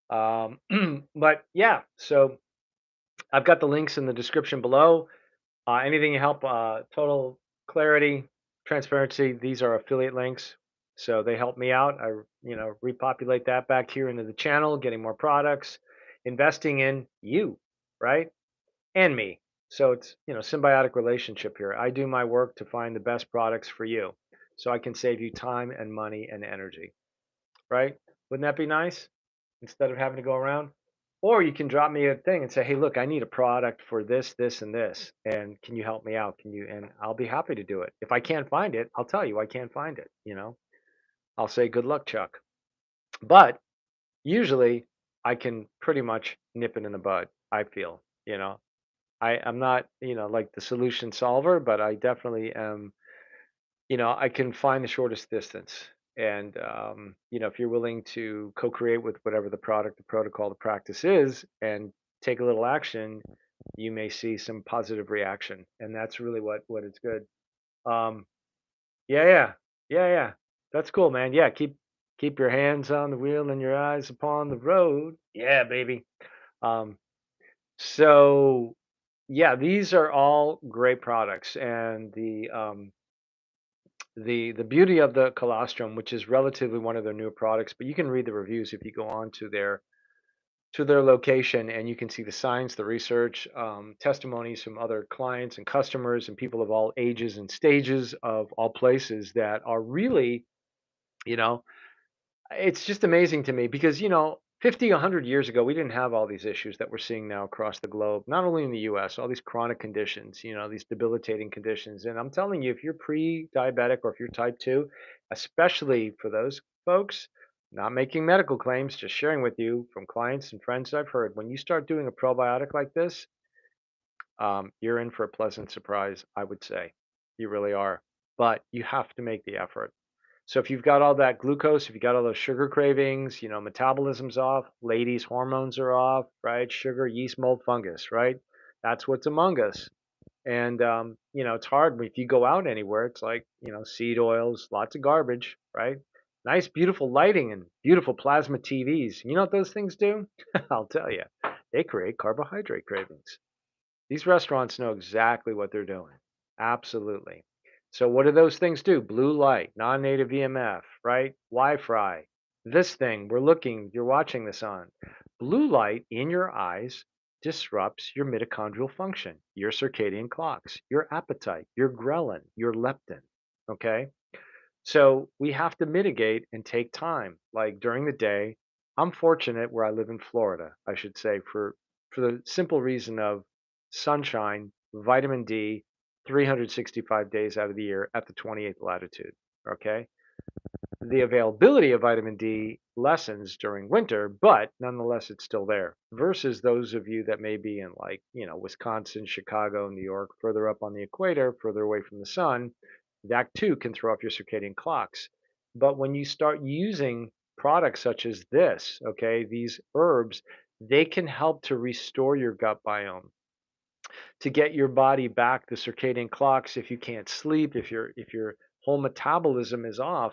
But yeah, so I've got the links in the description below. Anything to help total clarity, transparency, these are affiliate links. So they help me out. I, repopulate that back here into the channel, getting more products, investing in you, right? And me. So it's, symbiotic relationship here. I do my work to find the best products for you so I can save you time and money and energy, right? Wouldn't that be nice? Instead of having to go around. Or you can drop me a thing and say, "Hey, look, I need a product for this, this, and this, and can you help me out? Can you?" And I'll be happy to do it. If I can't find it, I'll tell you I can't find it. I'll say, "Good luck, Chuck." But usually, I can pretty much nip it in the bud. I feel, I'm not, like the solution solver, but I definitely am. I can find the shortest distance. And, if you're willing to co create with whatever the product, the protocol, the practice is, and take a little action, you may see some positive reaction. And that's really what it's good. Um, yeah, yeah, yeah, yeah. That's cool, man. Yeah, keep your hands on the wheel and your eyes upon the road. Yeah, baby. Um, so yeah, these are all great products, and the beauty of the Colostrum, which is relatively one of their newer products, but you can read the reviews if you go on to their location, and you can see the science, the research, testimonies from other clients and customers and people of all ages and stages of all places that are really, you know, it's just amazing to me because, 50, 100 years ago, we didn't have all these issues that we're seeing now across the globe, not only in the US, all these chronic conditions, these debilitating conditions. And I'm telling you, if you're pre diabetic or if you're type 2, especially for those folks, not making medical claims, just sharing with you from clients and friends I've heard, when you start doing a probiotic like this, you're in for a pleasant surprise, I would say. You really are. But you have to make the effort. So if you've got all that glucose, if you got all those sugar cravings, metabolism's off, ladies' hormones are off, right? Sugar, yeast, mold, fungus, right? That's what's among us. And it's hard if you go out anywhere. It's like seed oils, lots of garbage, right? Nice, beautiful lighting and beautiful plasma TVs. You know what those things do? I'll tell you, they create carbohydrate cravings. These restaurants know exactly what they're doing. Absolutely. So what do those things do? Blue light, non-native EMF, right? Wi-Fi. This thing you're watching this on. Blue light in your eyes disrupts your mitochondrial function, your circadian clocks, your appetite, your ghrelin, your leptin. Okay? So we have to mitigate and take time. Like during the day, I'm fortunate where I live in Florida, I should say, for the simple reason of sunshine, vitamin D, 365 days out of the year at the 28th latitude. Okay. The availability of vitamin D lessens during winter, but nonetheless, it's still there. Versus those of you that may be in like, Wisconsin, Chicago, New York, further up on the equator, further away from the sun, that too can throw off your circadian clocks. But when you start using products such as this, okay, these herbs, they can help to restore your gut biome to get your body back the circadian clocks. If you can't sleep, if your whole metabolism is off,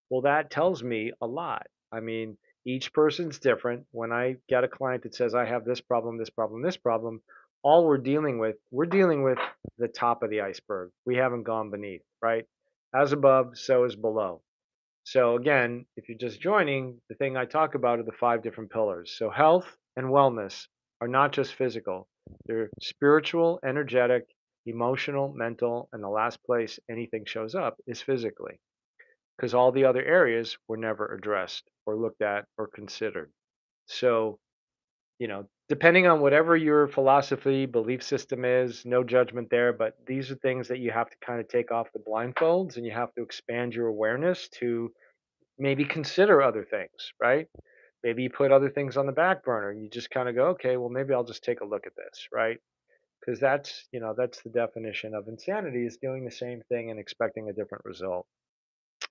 well, that tells me a lot. I mean, each person's different. When I get a client that says I have this problem, this problem, this problem, all we're dealing with the top of the iceberg. We haven't gone beneath, right? As above, so is below. So again, if you're just joining, the thing I talk about are the five different pillars. So health and wellness are not just physical. They're spiritual, energetic, emotional, mental, and the last place anything shows up is physically, because all the other areas were never addressed or looked at or considered. So, depending on whatever your philosophy, belief system is, no judgment there, but these are things that you have to kind of take off the blindfolds and you have to expand your awareness to maybe consider other things, right? Maybe you put other things on the back burner and you just kind of go, okay, well, maybe I'll just take a look at this, right? Because that's the definition of insanity is doing the same thing and expecting a different result.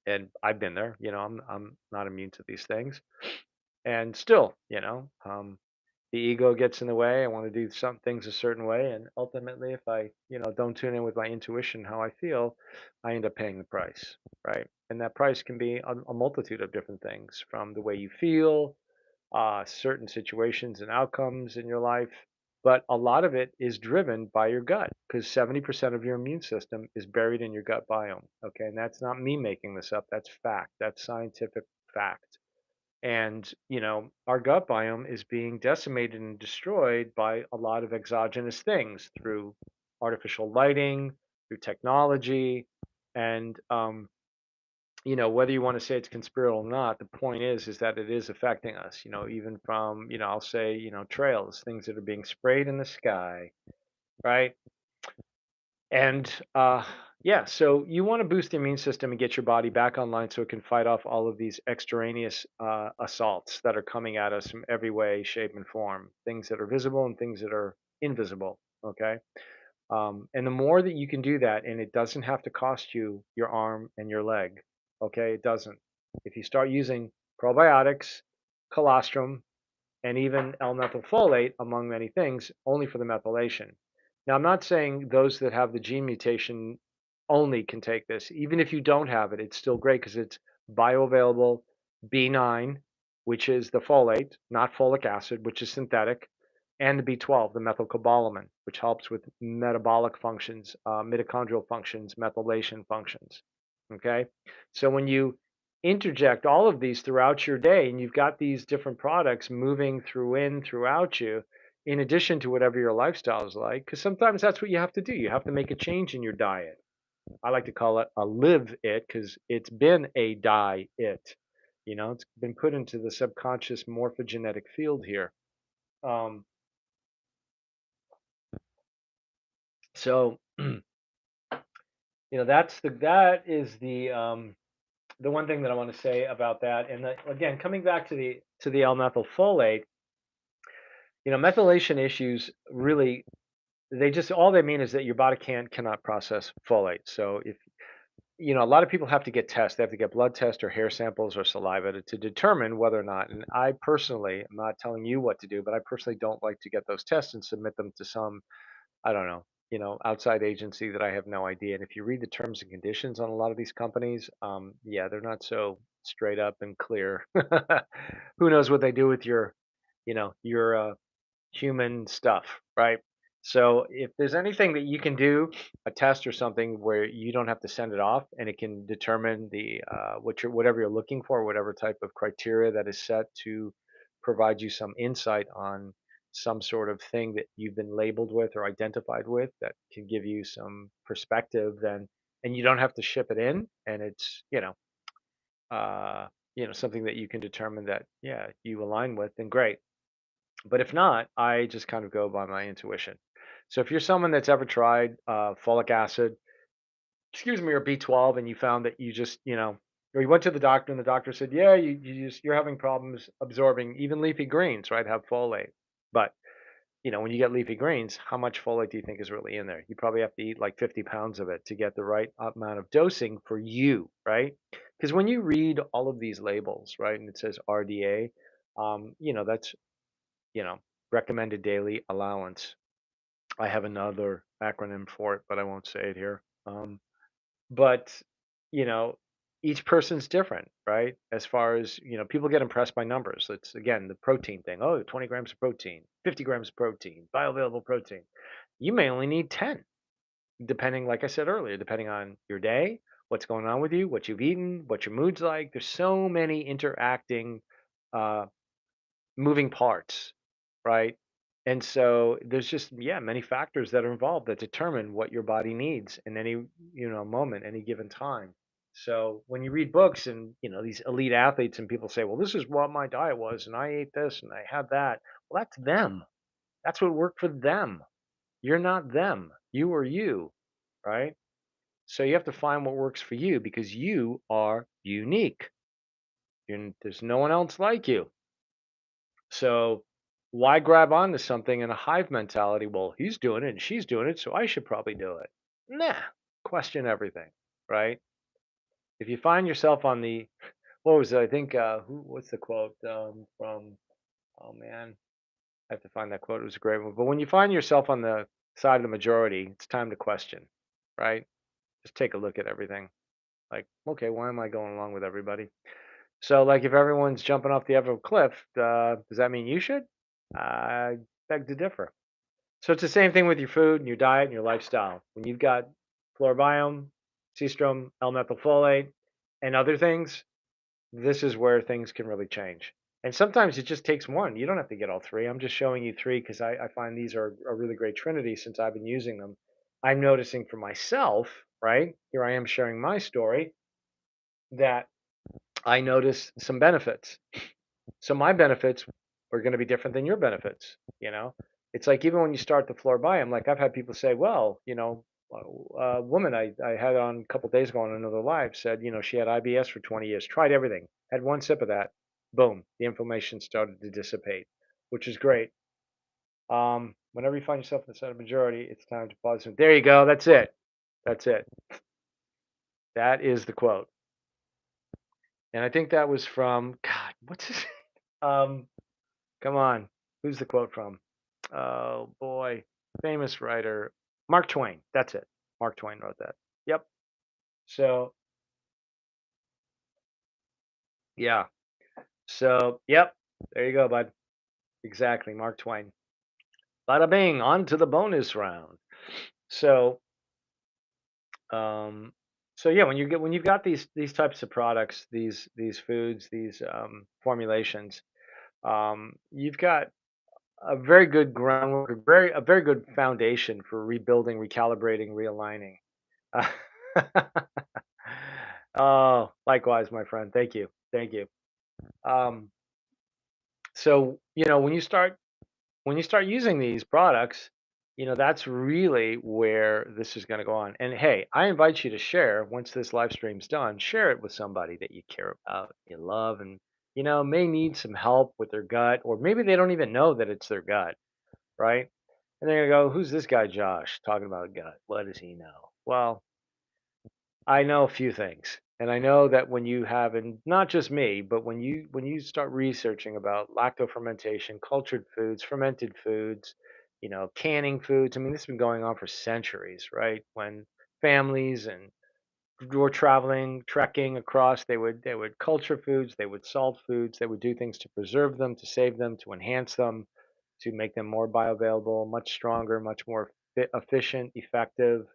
And I've been there, I'm not immune to these things. And still, the ego gets in the way. I want to do some things a certain way. And ultimately, if I, don't tune in with my intuition, how I feel, I end up paying the price, right? And that price can be a multitude of different things from the way you feel, certain situations and outcomes in your life. But a lot of it is driven by your gut because 70% of your immune system is buried in your gut biome. Okay. And that's not me making this up. That's fact. That's scientific fact. And, our gut biome is being decimated and destroyed by a lot of exogenous things through artificial lighting, through technology. And, whether you want to say it's conspiratorial or not, the point is that it is affecting us, even from, I'll say, trails, things that are being sprayed in the sky, right? And yeah, so you want to boost the immune system and get your body back online so it can fight off all of these extraneous assaults that are coming at us from every way, shape, and form. Things that are visible and things that are invisible. Okay. And the more that you can do that, and it doesn't have to cost you your arm and your leg. Okay. It doesn't. If you start using probiotics, colostrum, and even L-methylfolate, among many things, only for the methylation. Now, I'm not saying those that have the gene mutation only can take this. Even if you don't have it, it's still great because it's bioavailable B9, which is the folate, not folic acid, which is synthetic, and the B12, the methylcobalamin, which helps with metabolic functions, mitochondrial functions, methylation functions. Okay, so when you interject all of these throughout your day and you've got these different products moving throughout you in addition to whatever your lifestyle is like because sometimes that's what you have to do. You have to make a change in your diet. I like to call it a live it because it's been a die it. It's been put into the subconscious morphogenetic field here. um, so that is the one thing that I want to say about that. And again, coming back to the L-methylfolate, methylation issues really, they just, all they mean is that your body cannot process folate. So if, a lot of people have to get tests, they have to get blood tests or hair samples or saliva to determine whether or not, and I personally, I'm not telling you what to do, but I personally don't like to get those tests and submit them to some, I don't know, outside agency that I have no idea. And if you read the terms and conditions on a lot of these companies, yeah, they're not so straight up and clear. Who knows what they do with your human stuff, right? So if there's anything that you can do, a test or something where you don't have to send it off, and it can determine the whatever you're looking for, whatever type of criteria that is set to provide you some insight on some sort of thing that you've been labeled with or identified with that can give you some perspective, then and you don't have to ship it in, and it's uh, something that you can determine that yeah you align with, then great. But if not, I just kind of go by my intuition. So if you're someone that's ever tried folic acid, excuse me, or B12, and you found that you just, or you went to the doctor and the doctor said, yeah, you're having problems absorbing even leafy greens, right? Have folate. But, when you get leafy greens, how much folate do you think is really in there? You probably have to eat like 50 pounds of it to get the right amount of dosing for you, right? Because when you read all of these labels, right, and it says RDA, that's you know, recommended daily allowance. I have another acronym for it, but I won't say it here. But, you know, each person's different, right? As far as, people get impressed by numbers. It's again the protein thing. Oh, 20 grams of protein, 50 grams of protein, bioavailable protein. You may only need 10, depending, like I said earlier, depending on your day, what's going on with you, what you've eaten, what your mood's like. There's so many interacting uh, moving parts, right? And so there's just yeah, many factors that are involved that determine what your body needs in any, moment, any given time. So when you read books and, these elite athletes and people say, "Well, this is what my diet was and I ate this and I had that." Well, that's them. That's what worked for them. You're not them. You are you, right? So you have to find what works for you because you are unique. There's no one else like you. So why grab onto something in a hive mentality? Well, he's doing it and she's doing it, so I should probably do it. Nah, question everything, right? If you find yourself on the, what was it? I think, what's the quote from, oh man, I have to find that quote. It was a great one. But when you find yourself on the side of the majority, it's time to question, right? Just take a look at everything. Like, okay, why am I going along with everybody? So, like, if everyone's jumping off the edge of a cliff, does that mean you should? I beg to differ. So it's the same thing with your food and your diet and your lifestyle. When you've got Flora Biome, C-STRUM, L-Methylfolate, and other things, this is where things can really change. And sometimes it just takes one. You don't have to get all three. I'm just showing you three because I find these are a really great trinity since I've been using them. I'm noticing for myself, right? Here I am sharing my story that I notice some benefits. So my benefits are going to be different than your benefits. It's like even when you start the floor biome, like I've had people say, well, a woman I had on a couple days ago on another live said, she had IBS for 20 years, tried everything, had one sip of that, boom, the inflammation started to dissipate, which is great. Whenever you find yourself in the side majority, it's time to pause. There you go. That's it. That's it. That is the quote. And I think that was from God. What's his? Um, Come on. Who's the quote from? Oh boy, famous writer Mark Twain. That's it. Mark Twain wrote that. Yep. So yeah. So yep. There you go, bud. Exactly, Mark Twain. Bada bing. On to the bonus round. So um, so yeah, when you've got these types of products, these foods, these formulations, you've got a very good groundwork, a very good foundation for rebuilding, recalibrating, realigning. Oh, likewise, my friend. Thank you. Thank you. Um, so, when you start using these products, that's really where this is going to go on. And hey, I invite you to share once this live stream's done, share it with somebody that you care about, you love, and may need some help with their gut, or maybe they don't even know that it's their gut, right? And they're gonna go, "Who's this guy, Josh, talking about gut? What does he know?" Well, I know a few things. And I know that when you have, and not just me, but when you start researching about lactofermentation, cultured foods, fermented foods, canning foods, I mean, this has been going on for centuries, right? When families and were traveling, trekking across, they would culture foods, they would salt foods, they would do things to preserve them, to save them, to enhance them, to make them more bioavailable, much stronger, much more efficient, effective.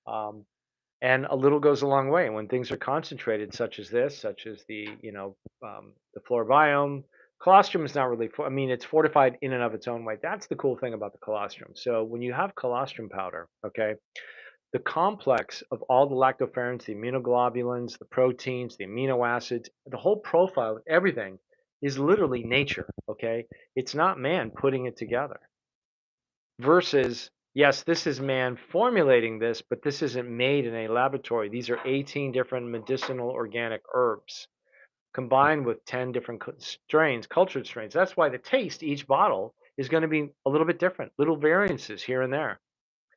Um, and a little goes a long way. When things are concentrated, such as this, such as the flora biome, colostrum is not really. I mean, it's fortified in and of its own way. That's the cool thing about the colostrum. So when you have colostrum powder, okay, the complex of all the lactoferrins, the immunoglobulins, the proteins, the amino acids, the whole profile, everything is literally nature. Okay, it's not man putting it together versus yes, this is man formulating this, but this isn't made in a laboratory. These are 18 different medicinal organic herbs combined with 10 different strains, cultured strains. That's why the taste, each bottle, is going to be a little bit different, little variances here and there,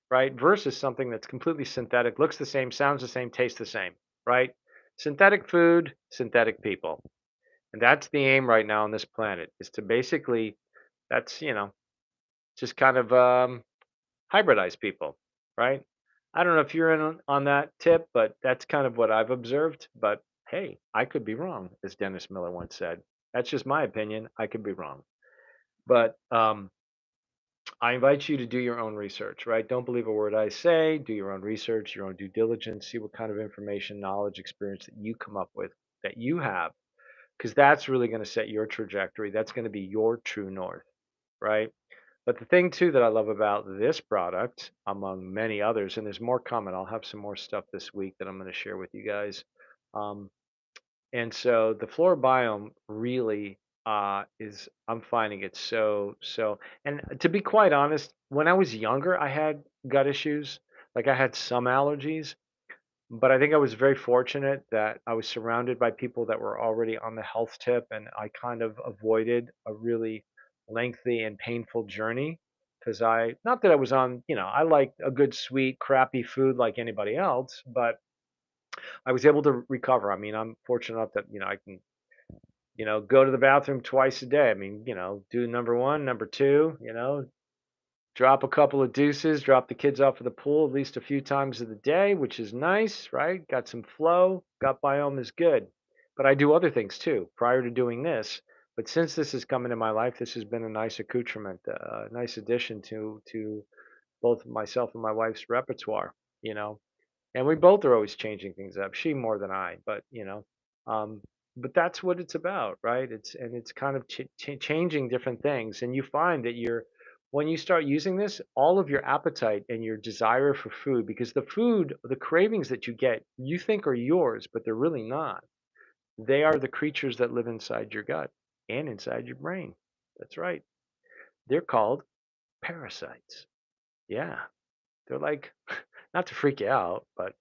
right? Versus something that's completely synthetic, looks the same, sounds the same, tastes the same, right? Synthetic food, synthetic people. And that's the aim right now on this planet is to basically, that's, just kind of hybridize people, right? I don't know if you're in on that tip, but that's kind of what I've observed. But hey, I could be wrong, as Dennis Miller once said. That's just my opinion. I could be wrong. But I invite you to do your own research, right? Don't believe a word I say. Do your own research, your own due diligence, see what kind of information, knowledge, experience that you come up with, that you have, because that's really going to set your trajectory. That's going to be your true north, right? But the thing too that I love about this product, among many others, and there's more coming. I'll have some more stuff this week that I'm going to share with you guys. Um, and so the flora biome really is, I'm finding it so. And to be quite honest, when I was younger, I had gut issues. Like I had some allergies, but I think I was very fortunate that I was surrounded by people that were already on the health tip, and I kind of avoided a really lengthy and painful journey because not that I was on, I like a good, sweet, crappy food like anybody else, but I was able to recover. I mean, I'm fortunate enough that, I can, go to the bathroom twice a day. I mean, do number one, number two, drop a couple of deuces, drop the kids off at the pool at least a few times of the day, which is nice, right? Got some flow, gut biome is good. But I do other things too prior to doing this. But since this has come into my life, this has been a nice accoutrement, a nice addition to both myself and my wife's repertoire, you know. And we both are always changing things up. She more than I, but um, but that's what it's about, right? It's kind of changing different things, and you find that you're when you start using this, all of your appetite and your desire for food, because the food, the cravings that you get, you think are yours, but they're really not. They are the creatures that live inside your gut and inside your brain. That's right. They're called parasites. Yeah, they're like not to freak you out, but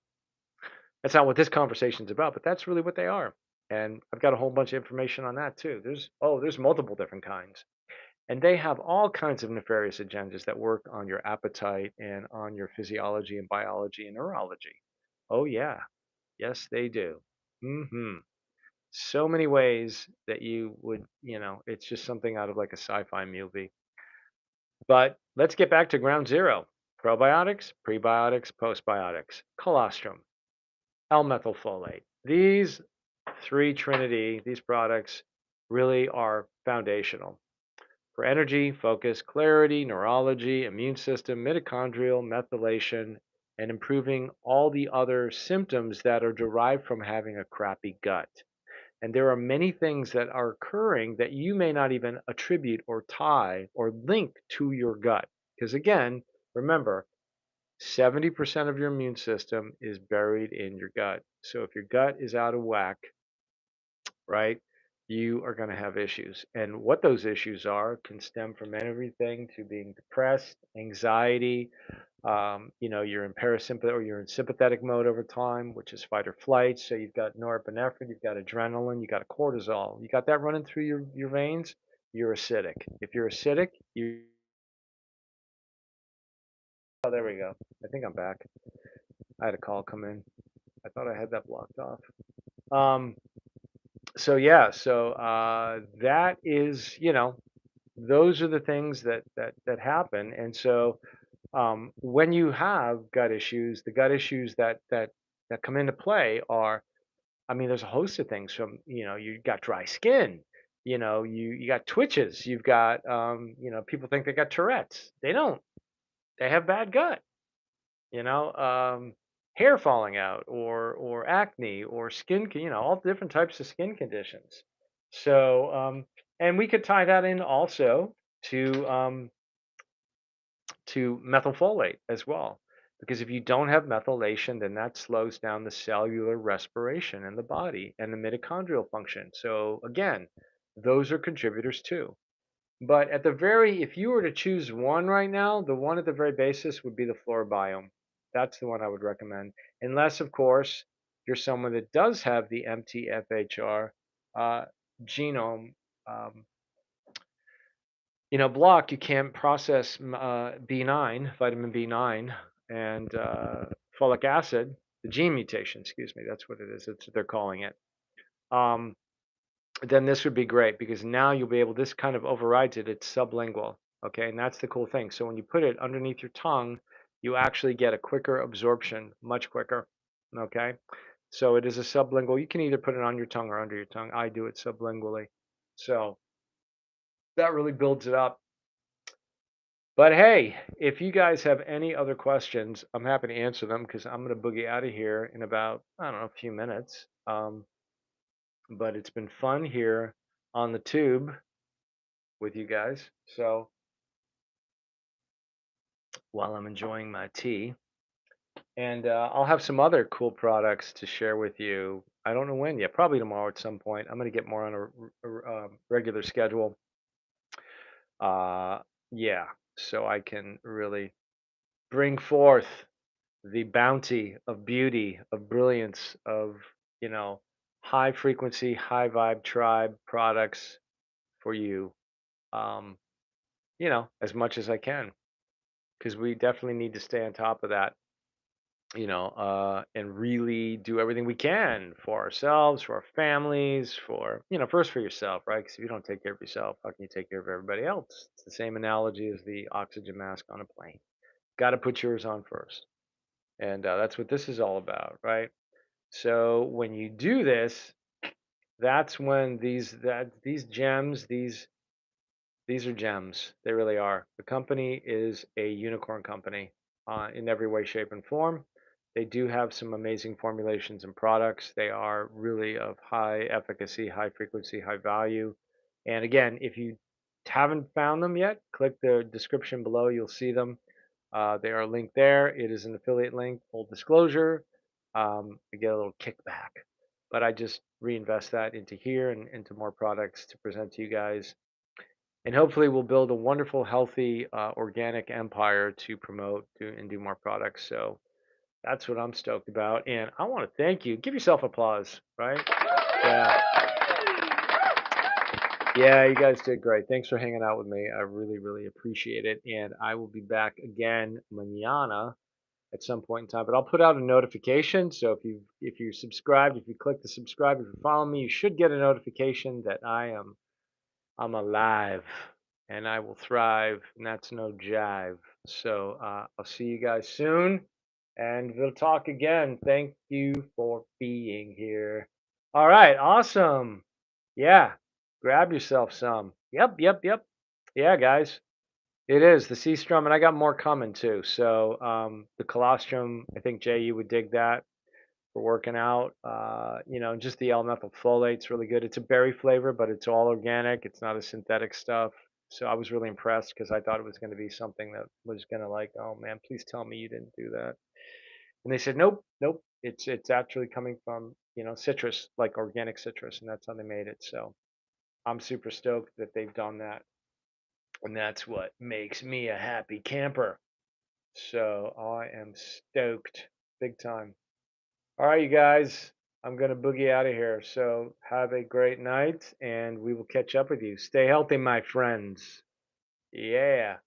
that's not what this conversation's about, but that's really what they are. And I've got a whole bunch of information on that too. There's multiple different kinds. And they have all kinds of nefarious agendas that work on your appetite and on your physiology and biology and neurology. Oh yeah. Yes, they do. Mhm. So many ways that you would, it's just something out of like a sci-fi movie. But let's get back to ground zero. Probiotics, prebiotics, postbiotics, colostrum, L-methylfolate. These three trinity, these products really are foundational for energy, focus, clarity, neurology, immune system, mitochondrial, methylation, and improving all the other symptoms that are derived from having a crappy gut. And there are many things that are occurring that you may not even attribute or tie or link to your gut. Because again, remember, 70% of your immune system is buried in your gut. So if your gut is out of whack, right, you are going to have issues. And what those issues are can stem from everything to being depressed, anxiety. You're in parasympathetic or you're in sympathetic mode over time, which is fight or flight. So you've got norepinephrine, you've got adrenaline, you got cortisol. You got that running through your veins. You're acidic. If you're acidic, you. Oh, there we go. I think I'm back. I had a call come in. I thought I had that blocked off. Um, so yeah, so that is, those are the things that happen. And so when you have gut issues, the gut issues that come into play are, I mean, there's a host of things from, you got dry skin, you got twitches, you've got, people think they got Tourette's. They don't. They have bad gut. you know, um, hair falling out or acne or skin, all different types of skin conditions. So, and we could tie that in also to methylfolate as well. Because if you don't have methylation, then that slows down the cellular respiration in the body and the mitochondrial function. So again, those are contributors too. But if you were to choose one right now, the one at the very basis would be the Flora Biome. That's the one I would recommend. Unless, of course, you're someone that does have the MTHFR uh, genome, um, block. You can't process B9, vitamin B9, and folic acid, the gene mutation, excuse me. That's what it is. That's what they're calling it. Um, then this would be great because now you'll be able, this kind of overrides it. It's sublingual. Okay. And that's the cool thing. So when you put it underneath your tongue, you actually get a quicker absorption, much quicker. Okay. So it is a sublingual. You can either put it on your tongue or under your tongue. I do it sublingually. So that really builds it up. But hey, if you guys have any other questions, I'm happy to answer them because I'm going to boogie out of here in about, I don't know, a few minutes. But it's been fun here on the tube with you guys. So while I'm enjoying my tea, and I'll have some other cool products to share with you. I don't know when yet, probably tomorrow at some point. I'm going to get more on a regular schedule. Uh, yeah, so I can really bring forth the bounty of beauty, of brilliance, of, you know, high frequency, high vibe tribe products for you, um, as much as I can, because we definitely need to stay on top of that, and really do everything we can for ourselves, for our families, first for yourself, right? Because if you don't take care of yourself, how can you take care of everybody else? It's the same analogy as the oxygen mask on a plane. Got to put yours on first. And that's what this is all about, right? So when you do this, that's when these gems, these are gems. They really are. The company is a unicorn company in every way, shape, and form. They do have some amazing formulations and products. They are really of high efficacy, high frequency, high value. And again, if you haven't found them yet, click the description below. You'll see them. They are linked there. It is an affiliate link. Full disclosure. I get a little kickback, but I just reinvest that into here and into more products to present to you guys, and hopefully we'll build a wonderful, healthy, organic empire to promote and do more products. So that's what I'm stoked about, and I want to thank you. Give yourself applause, right? Yeah, yeah, you guys did great. Thanks for hanging out with me. I really, really appreciate it, and I will be back again mañana at some point in time. But I'll put out a notification. So if you subscribed, if you click the subscribe, if you follow me, you should get a notification that I'm alive and I will thrive, and that's no jive. So I'll see you guys soon, and we'll talk again. Thank you for being here. All right, awesome. Yeah, grab yourself some. Yep, yep, yep. Yeah, guys, it is the C-Strum, and I got more coming too. So the Colostrum, I think Jay, you would dig that for working out. Just the L-Methylfolate's really good. It's a berry flavor, but it's all organic. It's not a synthetic stuff. So I was really impressed because I thought it was going to be something that was going to like, oh man, please tell me you didn't do that. And they said, nope, nope. It's actually coming from citrus, like organic citrus, and that's how they made it. So I'm super stoked that they've done that, and that's what makes me a happy camper. So I am stoked, big time. All right, you guys, I'm going to boogie out of here. So have a great night, and we will catch up with you. Stay healthy, my friends. Yeah.